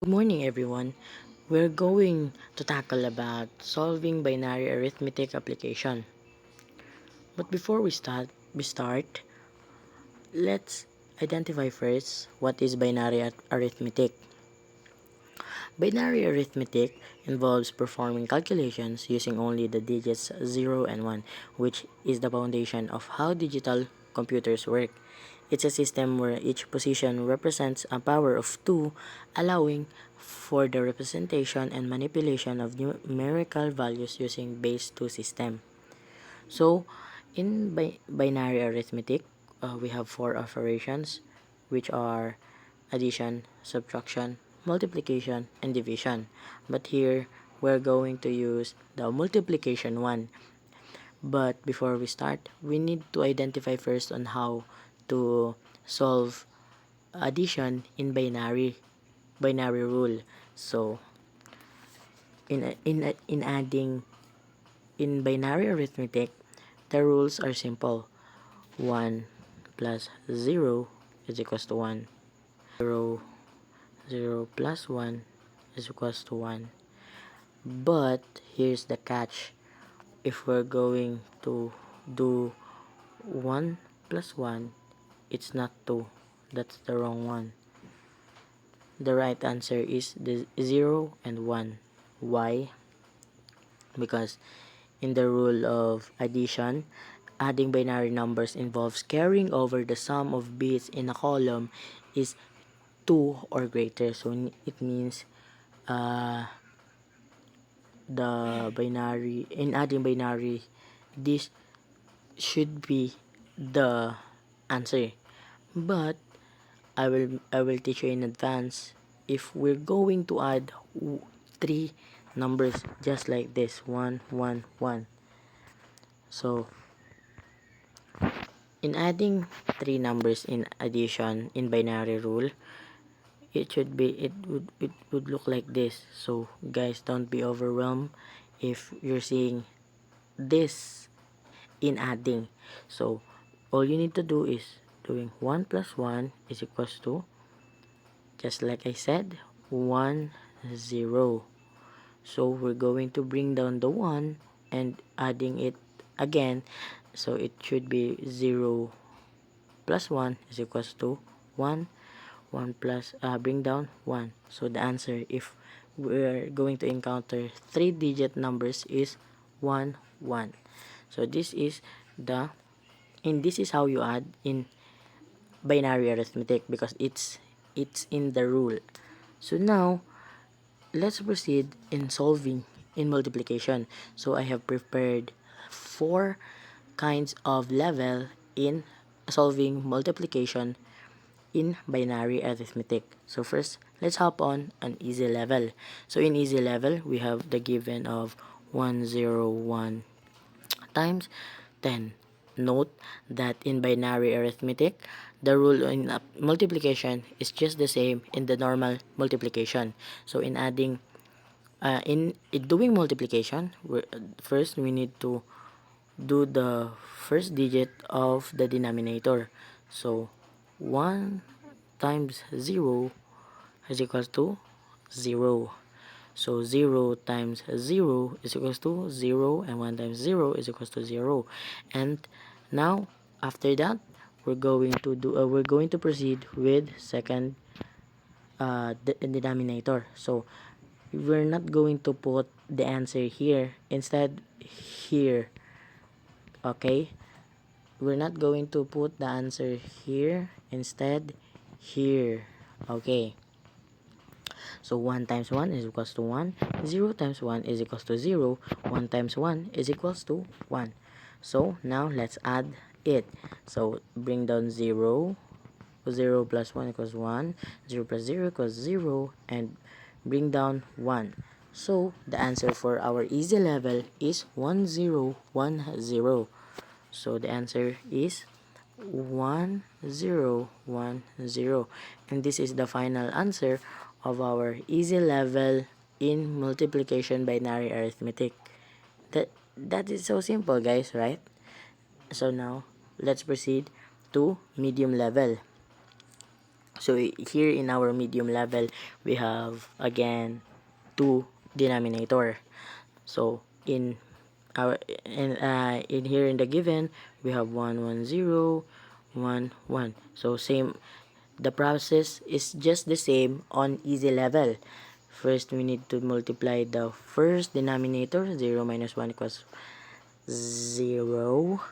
Good morning everyone. We're going to tackle about solving binary arithmetic application. But before we start, let's identify first what is binary arithmetic. Binary arithmetic involves performing calculations using only the digits 0 and 1, which is the foundation of how digital computers work. It's a system where each position represents a power of 2, allowing for the representation and manipulation of numerical values using base 2 system. So, in binary arithmetic, we have four operations, which are addition, subtraction, multiplication, and division. But here, we're going to use the multiplication one. But before we start, we need to identify first on how to solve addition in binary rule. So, in adding in binary arithmetic, the rules are simple. 1 plus 0 is equals to 1. 0, 0 plus 1 is equals to 1. But here's the catch. If we're going to do 1 plus 1, it's not 2. That's the wrong one. The right answer is the 0 and 1. Why? Because in the rule of addition, adding binary numbers involves carrying over the sum of bits in a column is 2 or greater. So it means the binary, in adding binary, this should be the answer. But I will teach you in advance. If we're going to add three numbers just like this, 1 1 1, so in adding three numbers in addition in binary rule, it would look like this. So guys, don't be overwhelmed if you're seeing this in adding. So all you need to do is doing 1 plus 1 is equals to, just like I said, 1 0. So we're going to bring down the 1 and adding it again. So it should be 0 plus 1 is equals to 1. 1 plus, bring down 1. So the answer, if we're going to encounter 3-digit numbers, is 1 1. So this is how you add in binary arithmetic, because it's in the rule. So now let's proceed in solving in multiplication. So I have prepared four kinds of level in solving multiplication in binary arithmetic. So first, let's hop on an easy level. So in easy level, we have the given of 101 times 10. Note that in binary arithmetic, the rule in multiplication is just the same in the normal multiplication. So in adding, in doing multiplication, first we need to do the first digit of the denominator. So 1 times 0 is equals to 0. So 0 times 0 is equals to 0, and 1 times 0 is equals to 0. And now, after that, we're going to proceed with second denominator. So we're not going to put the answer here, instead here. Okay? We're not going to put the answer here, instead here. Okay? So 1 times 1 is equals to 1. 0 times 1 is equals to 0. 1 times 1 is equals to 1. So now let's add it. So bring down 0. 0 plus 1 equals 1. 0 plus 0 equals 0. And bring down 1. So the answer for our easy level is 1010. So the answer is 1010. And this is the final answer of our easy level in multiplication binary arithmetic. That is so simple, guys, right? So now let's proceed to medium level. So here in our medium level, we have again two denominator. So in our in here in the given, we have 1 1 0 1 1. So same, the process is just the same on easy level. First, we need to multiply the first denominator. 0 minus 1 equals 0.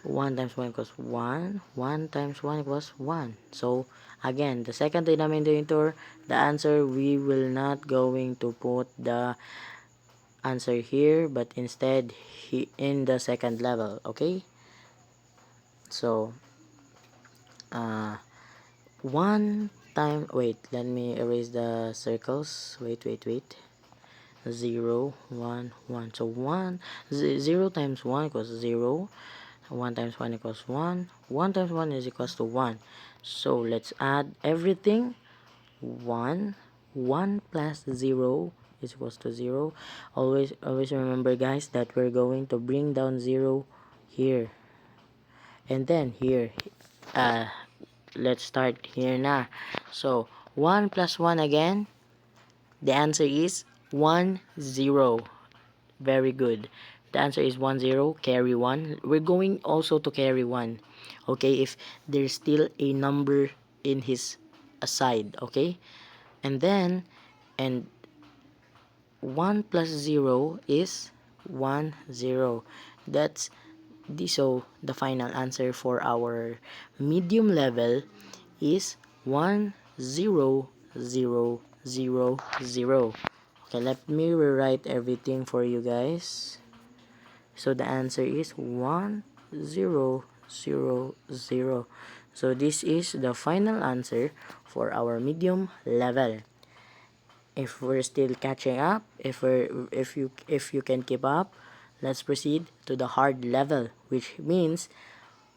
1 times 1 equals 1. 1 times 1 equals 1. So, again, the second denominator, the answer, we will not going to put the answer here, but instead in the second level, okay? So, 1 time, wait, let me erase the circles. Wait. 0, 1, 1. So 0 times 1 equals 0. 1 times 1 equals 1. 1 times 1 is equals to 1. So let's add everything. 1. 1 plus 0 is equals to 0. Always remember, guys, that we're going to bring down 0 here. And then here, let's start here na. So 1 plus 1 again. The answer is 1 0. Very good. The answer is 1 0. Carry 1. We're going also to carry 1. Okay, if there's still a number in his side. Okay, and then, and 1 plus 0 is 1 0. That's so the final answer for our medium level is 1 0 0 0 0. Okay, let me rewrite everything for you guys. So the answer is 1 0 0 0. So this is the final answer for our medium level. If we're still catching up, if you can keep up, let's proceed to the hard level, which means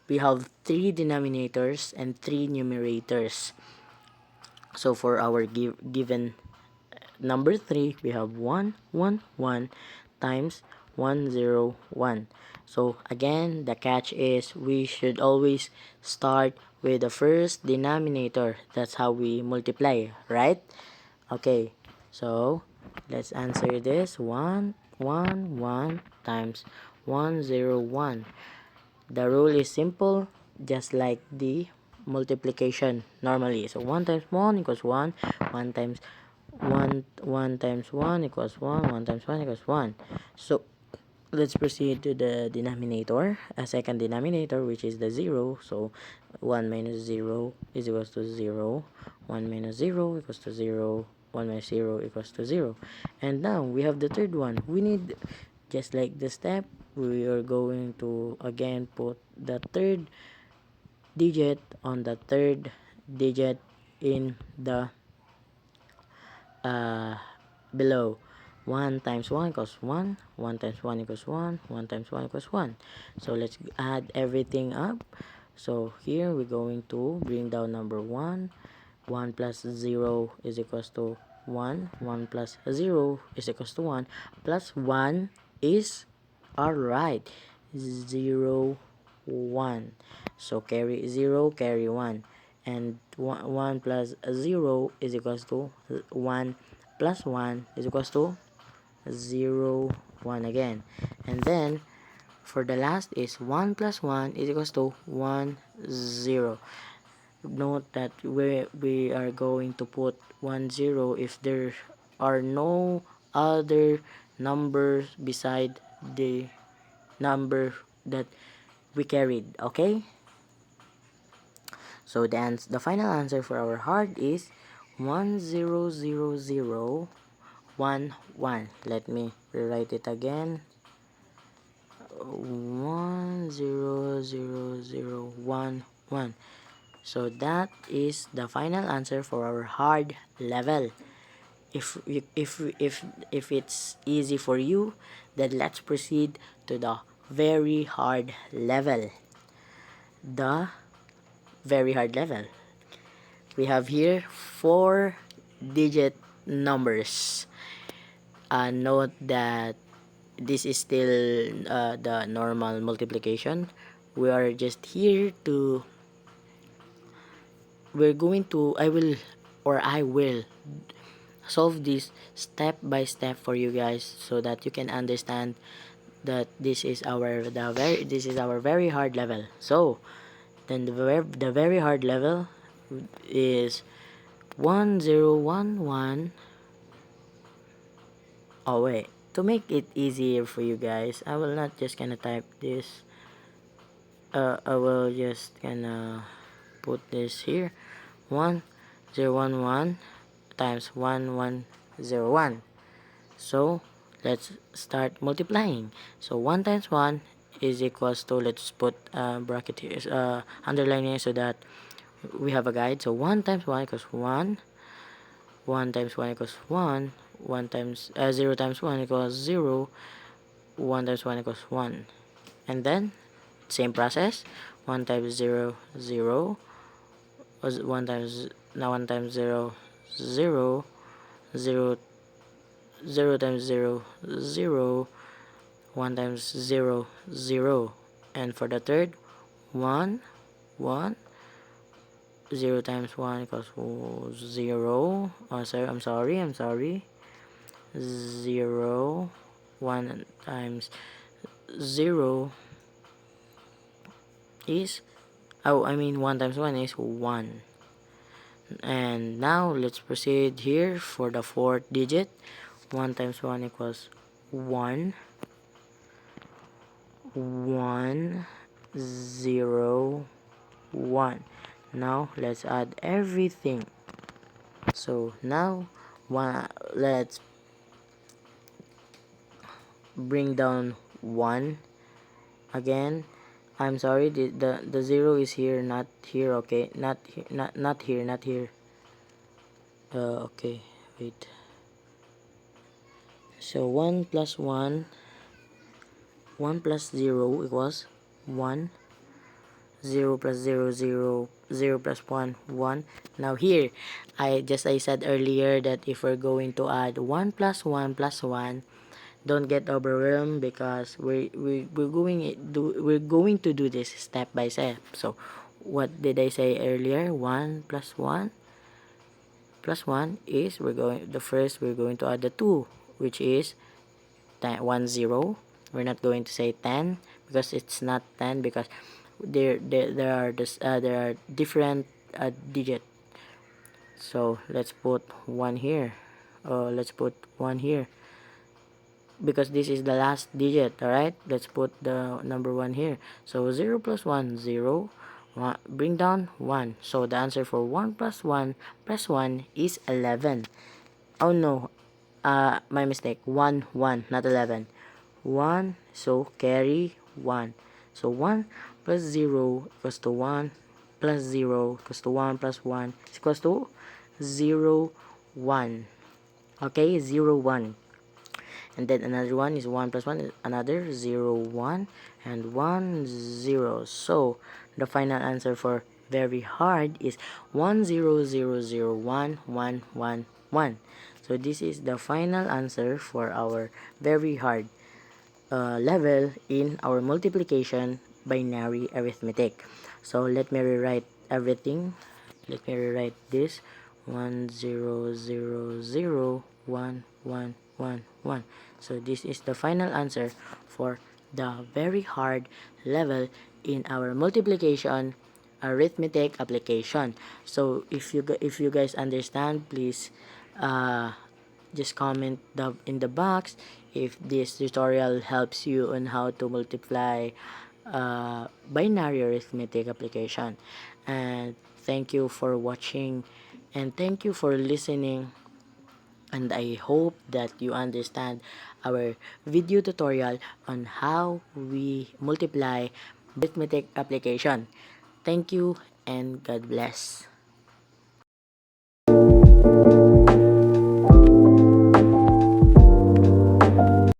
we have 3 denominators and 3 numerators. So for our given number 3, we have 1 1 1 times 1 0 1. So again, the catch is we should always start with the first denominator. That's how we multiply, right? Okay, so let's answer this. 1 1 1 times 1 0 1. The rule is simple, just like the multiplication normally. So 1 times 1 equals 1. 1 times 1 times 1 equals 1. 1 times 1 equals 1. So let's proceed to the denominator, a second denominator, which is the 0. So 1 minus 0 is equals to 0. 1 minus 0 equals to 0. 1 minus 0 equals to 0. And now we have the third one. We need, just like the step, we are going to again put the third digit on the third digit in the below. 1 times 1 equals 1. 1 times 1 equals 1. 1 times 1 equals 1. So let's add everything up. So here we're going to bring down number 1. 1 plus 0 is equals to 1. 1 plus 0 is equals to 1. Plus 1 is alright. 0 1. So carry 0, carry 1. And 1 plus 0 is equals to 1 plus 1 is equals to 0 1 again. And then for the last is 1 plus 1 is equals to 1 0. Note that we are going to put 1 0 if there are no other numbers beside the number that we carried. Okay, so the final answer for our hard is 1 0 0 0 1 1. Let me rewrite it again. 1 0 0 0 1 1. So that is the final answer for our hard level. If it's easy for you, then let's proceed to the very hard level. The very hard level. We have here 4-digit numbers. Note that this is still the normal multiplication. We are just here to I will solve this step by step for you guys, so that you can understand that this is our very hard level. So then the very hard level is 1011. Oh wait, to make it easier for you guys, I will not just gonna type this. I will just gonna put this here. 1011 times 1101. So let's start multiplying. So 1 times 1 is equals to, let's put bracket here, underline here, so that we have a guide. So 1 times 1 equals 1. 1 times 1 equals 1. 1 times 0 times 1 equals 0. 1 times 1 equals 1. And then same process. 1 times 0, 0. 1 times 0, 0. 0 0 times 0, 0. 1 times 0, 0. And for the third, 1, 1. 0 times 1 equals 0. Oh, sorry, I'm sorry. 0. 1 times 0 is, 1 times 1 is 1. And now let's proceed here for the fourth digit. 1 times 1 equals 1. 1, 0, 1. Now let's add everything. So now let's bring down 1 again. I'm sorry, the 0 is here, not here. Okay, not here. Okay, wait. So 1 plus 1 plus 0 equals 1. 0 plus 0, 0. 0 plus 1, 1. Now here, I said earlier that if we're going to add 1 plus 1 plus 1, don't get overwhelmed, because we're going to do this step by step. So what did I say earlier? 1 plus 1 plus 1 is, we're going to add the 2, which is 1, 0. We're not going to say 10, because it's not 10, because there are different digit. So let's put 1 here. Let's put 1 here, because this is the last digit. Alright, let's put the number 1 here. So 0 plus 1, 0. Bring down 1. So the answer for 1 plus 1 plus 1 is 11. Oh no, my mistake. 1, 1, not 11. 1, so carry 1. So 1 plus 0 equals to 1 plus 0 equals to 1 plus 1 is equals to 0, 1. Okay, 0, 1. And then another one is 1 plus 1 is another 0, 1, and 1, 0. So the final answer for very hard is 1, 0, 0, 0, 1, 1, 1, 1. So this is the final answer for our very hard level in our multiplication binary arithmetic. So let me rewrite everything. Let me rewrite this. 1, 0, 0, 0, 1, 1, 1, 1. So this is the final answer for the very hard level in our multiplication arithmetic application. So if you guys understand, please just comment in the box if this tutorial helps you on how to multiply binary arithmetic application. And thank you for watching, and thank you for listening, and I hope that you understand our video tutorial on how we multiply arithmetic application. Thank you and God bless.